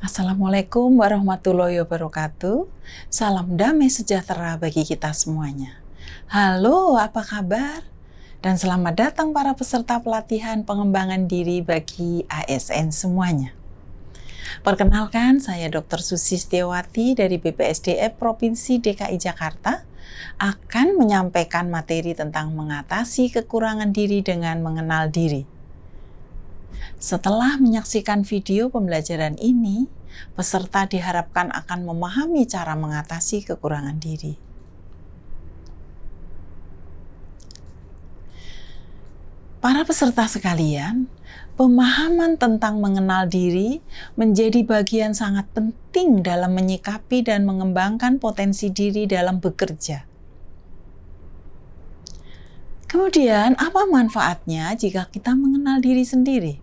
Assalamualaikum warahmatullahi wabarakatuh. Salam damai sejahtera bagi kita semuanya. Halo, apa kabar? Dan selamat datang para peserta pelatihan pengembangan diri bagi ASN semuanya. Perkenalkan, saya Dr. Susi Setiawati dari BPSDM Provinsi DKI Jakarta akan menyampaikan materi tentang mengatasi kekurangan diri dengan mengenal diri. Setelah menyaksikan video pembelajaran ini, peserta diharapkan akan memahami cara mengatasi kekurangan diri. Para peserta sekalian, pemahaman tentang mengenal diri menjadi bagian sangat penting dalam menyikapi dan mengembangkan potensi diri dalam bekerja. Kemudian, apa manfaatnya jika kita mengenal diri sendiri?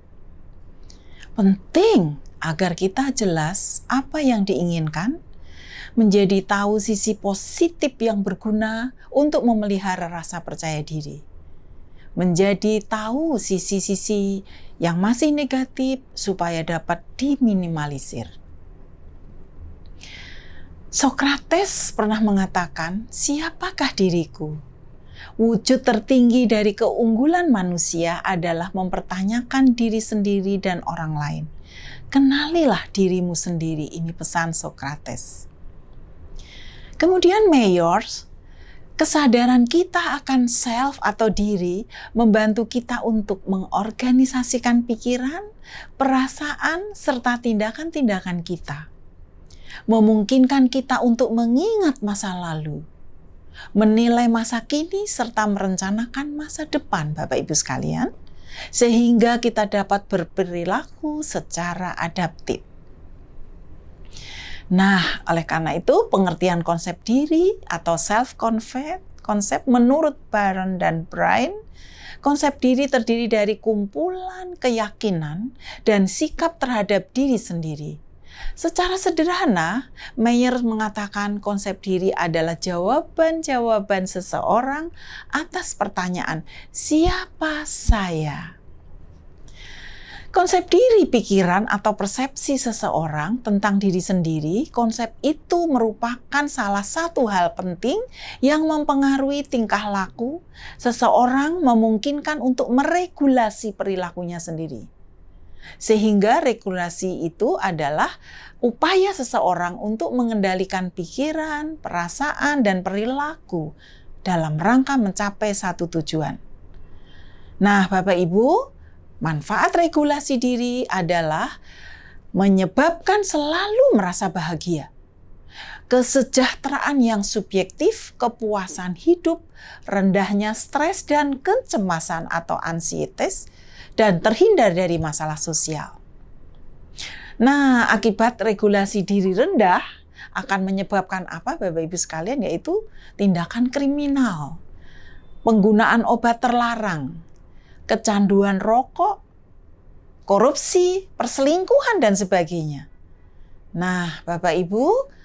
Penting agar kita jelas apa yang diinginkan, menjadi tahu sisi positif yang berguna untuk memelihara rasa percaya diri. Menjadi tahu sisi-sisi yang masih negatif supaya dapat diminimalisir. Sokrates pernah mengatakan, "Siapakah diriku?" Wujud tertinggi dari keunggulan manusia adalah mempertanyakan diri sendiri dan orang lain. Kenalilah dirimu sendiri, ini pesan Sokrates. Kemudian Mayors, kesadaran kita akan self atau diri membantu kita untuk mengorganisasikan pikiran, perasaan, serta tindakan-tindakan kita. Memungkinkan kita untuk mengingat masa lalu, menilai masa kini, serta merencanakan masa depan, Bapak Ibu sekalian, sehingga kita dapat berperilaku secara adaptif. Nah, oleh karena itu, pengertian konsep diri atau self-concept menurut Baron dan Brian, konsep diri terdiri dari kumpulan keyakinan dan sikap terhadap diri sendiri. Secara sederhana, Meyer mengatakan konsep diri adalah jawaban-jawaban seseorang atas pertanyaan, siapa saya? Konsep diri pikiran atau persepsi seseorang tentang diri sendiri, konsep itu merupakan salah satu hal penting yang mempengaruhi tingkah laku seseorang, memungkinkan untuk meregulasi perilakunya sendiri. Sehingga regulasi itu adalah upaya seseorang untuk mengendalikan pikiran, perasaan, dan perilaku dalam rangka mencapai satu tujuan. Nah, Bapak Ibu, manfaat regulasi diri adalah menyebabkan selalu merasa bahagia, kesejahteraan yang subjektif, kepuasan hidup, rendahnya stres dan kecemasan atau ansietas, dan terhindar dari masalah sosial. Nah, akibat regulasi diri rendah akan menyebabkan apa, Bapak Ibu sekalian, yaitu tindakan kriminal, penggunaan obat terlarang, kecanduan rokok, korupsi, perselingkuhan, dan sebagainya. Nah, Bapak Ibu,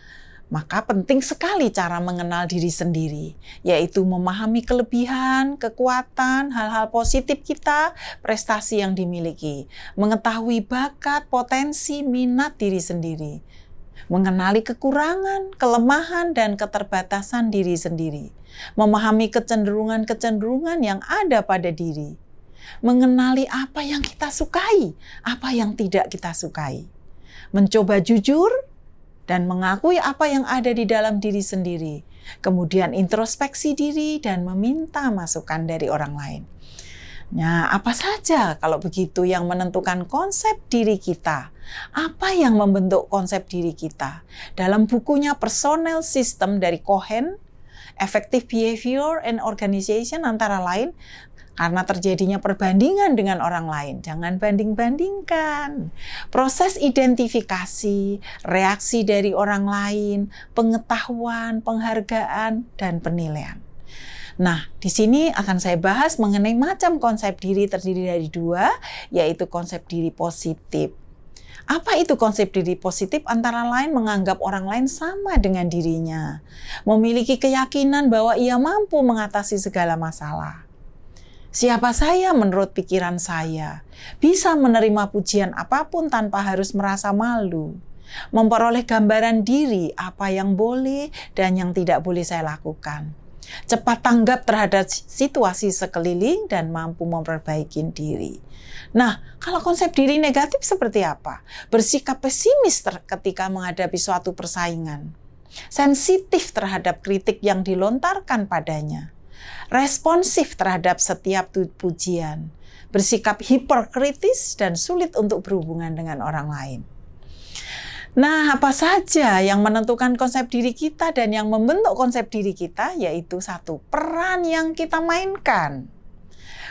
maka penting sekali cara mengenal diri sendiri, yaitu memahami kelebihan, kekuatan, hal-hal positif kita, prestasi yang dimiliki, mengetahui bakat, potensi, minat diri sendiri, mengenali kekurangan, kelemahan, dan keterbatasan diri sendiri, memahami kecenderungan-kecenderungan yang ada pada diri, mengenali apa yang kita sukai, apa yang tidak kita sukai, mencoba jujur, dan mengakui apa yang ada di dalam diri sendiri. Kemudian introspeksi diri dan meminta masukan dari orang lain. Nah, apa saja kalau begitu yang menentukan konsep diri kita? Apa yang membentuk konsep diri kita? Dalam bukunya Personal System dari Cohen, Effective Behavior and Organization antara lain, karena terjadinya perbandingan dengan orang lain, jangan banding-bandingkan. Proses identifikasi, reaksi dari orang lain, pengetahuan, penghargaan, dan penilaian. Nah, di sini akan saya bahas mengenai macam konsep diri terdiri dari dua, yaitu konsep diri positif. Apa itu konsep diri positif? Antara lain menganggap orang lain sama dengan dirinya, memiliki keyakinan bahwa ia mampu mengatasi segala masalah. Siapa saya menurut pikiran saya, bisa menerima pujian apapun tanpa harus merasa malu, Memperoleh gambaran diri apa yang boleh dan yang tidak boleh saya lakukan. Cepat tanggap terhadap situasi sekeliling dan mampu memperbaiki diri. Nah, kalau konsep diri negatif seperti apa? Bersikap pesimis ketika menghadapi suatu persaingan. Sensitif terhadap kritik yang dilontarkan padanya. Responsif terhadap setiap pujian. Bersikap hiperkritis dan sulit untuk berhubungan dengan orang lain. Nah, apa saja yang menentukan konsep diri kita dan yang membentuk konsep diri kita, yaitu satu, peran yang kita mainkan.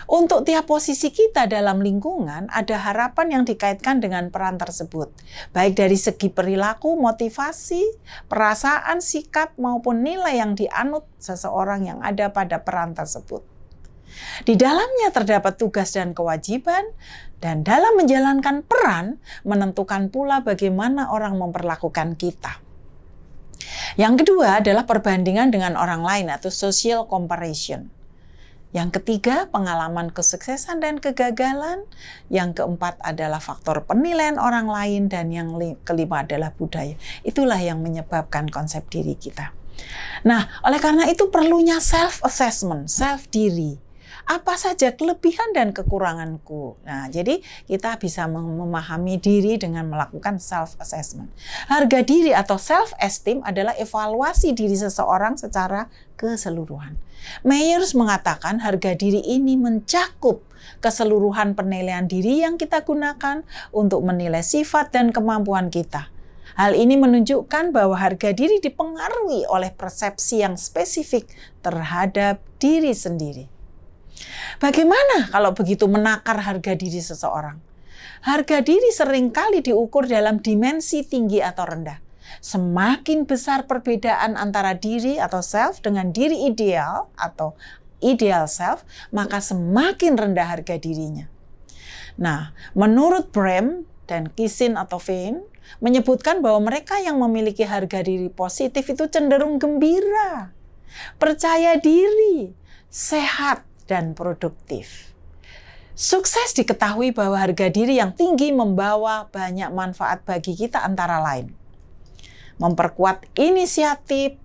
Untuk tiap posisi kita dalam lingkungan, ada harapan yang dikaitkan dengan peran tersebut. Baik dari segi perilaku, motivasi, perasaan, sikap, maupun nilai yang dianut seseorang yang ada pada peran tersebut. Di dalamnya terdapat tugas dan kewajiban, dan dalam menjalankan peran, menentukan pula bagaimana orang memperlakukan kita. Yang kedua adalah perbandingan dengan orang lain atau social comparison. Yang ketiga, pengalaman kesuksesan dan kegagalan. Yang keempat adalah faktor penilaian orang lain, dan yang kelima adalah budaya. Itulah yang menyebabkan konsep diri kita. Nah, oleh karena itu perlunya self-assessment, self-diri. Apa saja kelebihan dan kekuranganku. Nah, jadi kita bisa memahami diri dengan melakukan self-assessment. Harga diri atau self-esteem adalah evaluasi diri seseorang secara keseluruhan. Myers mengatakan harga diri ini mencakup keseluruhan penilaian diri yang kita gunakan untuk menilai sifat dan kemampuan kita. Hal ini menunjukkan bahwa harga diri dipengaruhi oleh persepsi yang spesifik terhadap diri sendiri. Bagaimana kalau begitu menakar harga diri seseorang? Harga diri seringkali diukur dalam dimensi tinggi atau rendah. Semakin besar perbedaan antara diri atau self dengan diri ideal atau ideal self, maka semakin rendah harga dirinya. Nah, menurut Brehm dan Kisin atau Vein, menyebutkan bahwa mereka yang memiliki harga diri positif itu cenderung gembira, percaya diri, sehat, dan produktif. Sukses diketahui bahwa harga diri yang tinggi membawa banyak manfaat bagi kita, antara lain memperkuat inisiatif,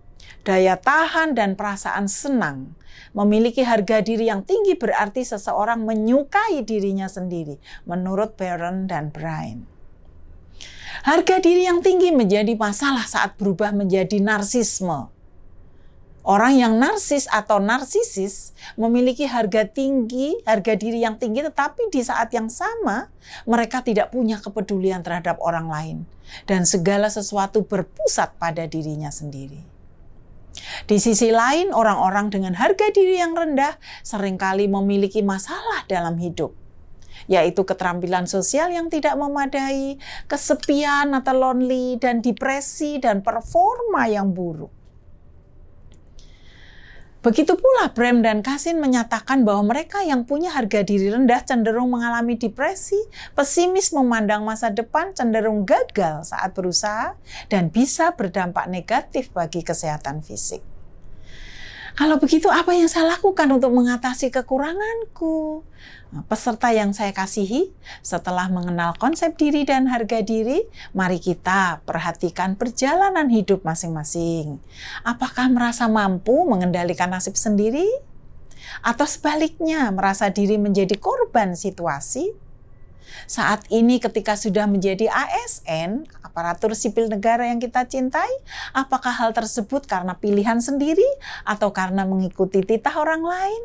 daya tahan, dan perasaan senang. Memiliki harga diri yang tinggi berarti seseorang menyukai dirinya sendiri, menurut Baron dan Brian. Harga diri yang tinggi menjadi masalah saat berubah menjadi narsisme. Orang yang narsis atau narsisis memiliki harga diri yang tinggi, tetapi di saat yang sama mereka tidak punya kepedulian terhadap orang lain dan segala sesuatu berpusat pada dirinya sendiri. Di sisi lain, orang-orang dengan harga diri yang rendah seringkali memiliki masalah dalam hidup, yaitu keterampilan sosial yang tidak memadai, kesepian atau lonely, dan depresi dan performa yang buruk. Begitu pula Brehm dan Kisin menyatakan bahwa mereka yang punya harga diri rendah cenderung mengalami depresi, pesimis memandang masa depan, cenderung gagal saat berusaha, dan bisa berdampak negatif bagi kesehatan fisik. Kalau begitu, apa yang saya lakukan untuk mengatasi kekuranganku? Peserta yang saya kasihi, setelah mengenal konsep diri dan harga diri, mari kita perhatikan perjalanan hidup masing-masing. Apakah merasa mampu mengendalikan nasib sendiri? Atau sebaliknya, merasa diri menjadi korban situasi? Saat ini ketika sudah menjadi ASN, aparatur sipil negara yang kita cintai, apakah hal tersebut karena pilihan sendiri atau karena mengikuti titah orang lain?